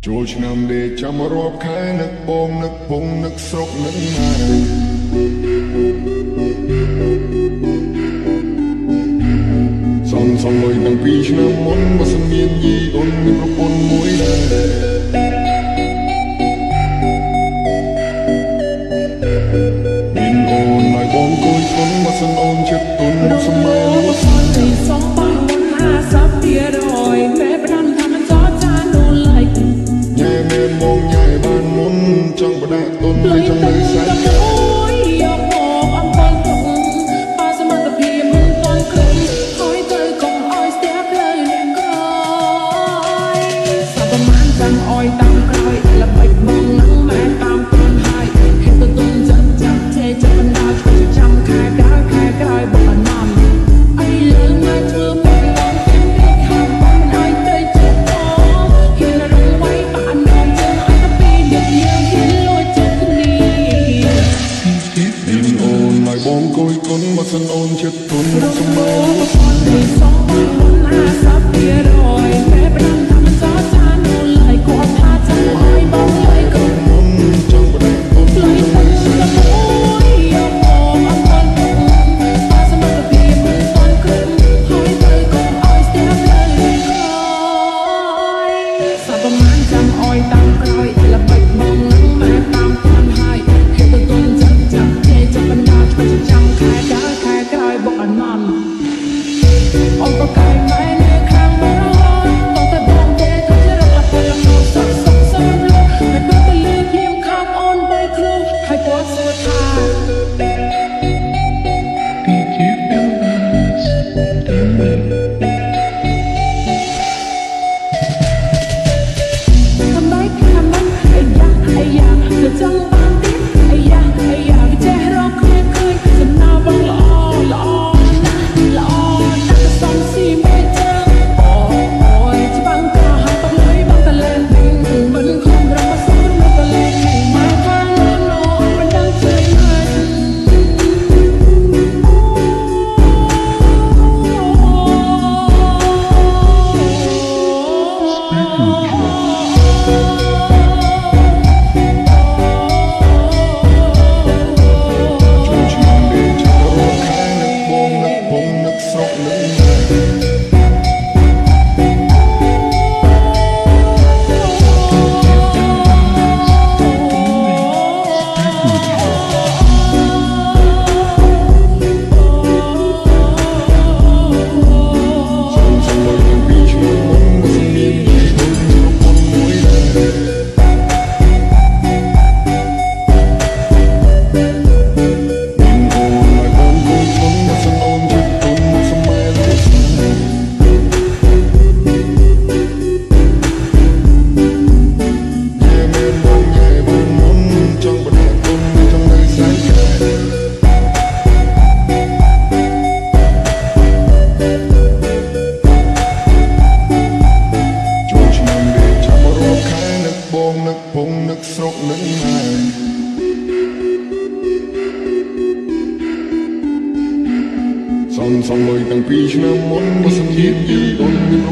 ចូលឆ្នាំដេកចាំរាប់ខែនឹកបងនឹកពងនឹកស្រុកនឹកម៉ែសំលុយតាំងពីឆ្នាំមុនបើសិនមានយីអូនមានប្រពន្ធមួយដែរមានអូនឲ្យបងគួយគុណបើសិនអូនចិត្តទុនសម័យលួចសំបងមុន50%មេផ្ដាំថាមិនចោចានូលៃញ៉ែមែនបងញ៉ែបានមុនចង់បដាក់ទុនឲ្យចង់នៅសាច់យកមកអង្គុយទុកបើសមត្ថភាពមិនទាន់គ្រប់ហើយទៅកុំឲ្យស្ទះផ្លូវអ្នកក្រោយសាប់ប្រមាណចាំអោយតាមក្រោយល្បិចបងនឹងម៉ែតាមខ្លួនហើយហេតុទៅទុំចាំជេរចាប់បណ្ដាចាំខែក្រោយបងអណំអីលើមកធ្វើពេលបងទាំងពេកហាំបងមិនឲ្យទៅជិះផងហ៊ានរងໄว้បាក់នំជើងឲ្យទៅពីយើងហ៊ានលួចចិត្តគ្នាមានអូនឲ្យបងគួយគុណបើសិនអូនចិត្តទុនសម័យលួចសំបងមុន50%មេផ្ដាំថាមិនចោចានូលៃគាត់ថាចាំឲ្យបងលៃក៏មុនចង់បដាក់ទុនលុយទៅឆ្នាំមួយយកមកអង្គុយទុកបើសមត្ថភាពមិនទាន់គ្រប់ហើយទៅកុំឲ្យស្ទះផ្លូវអ្នកក្រោយសាប់ប្រមាណចាំអោយតាមក្រោយល្បិចបងនឹងម៉ែតាមខ្លួនហើយហេតុទៅទុំចាំជេរចាប់បណ្ដាចាំខែក្រោយបងអណំអូនក៏កែម៉ែនៅខាងបរហូតតតែបងទេទៅរកអាពលមកសុខសំលុហើយបើទៅលឺភ្លាមខាងអូនទៅខ្លួនហើយគាត់សួរថាทำไมมันไอ้ยาจะจังบางทีไอ้ยาก็แจ้รอคืนสำนาบังละอนะก็สองสี่เมตรเจอโอ้ยที่บังกาหายต้องเลยบังตะเลนเพลงมันคงเรามาสู้มันตะเลนมาทางโน้นมันดังใจมันនឹកស្រុកនឹកម៉ែសំលុយតាំងពីឆ្នាំមុនបើសិនជាយីអូនមាន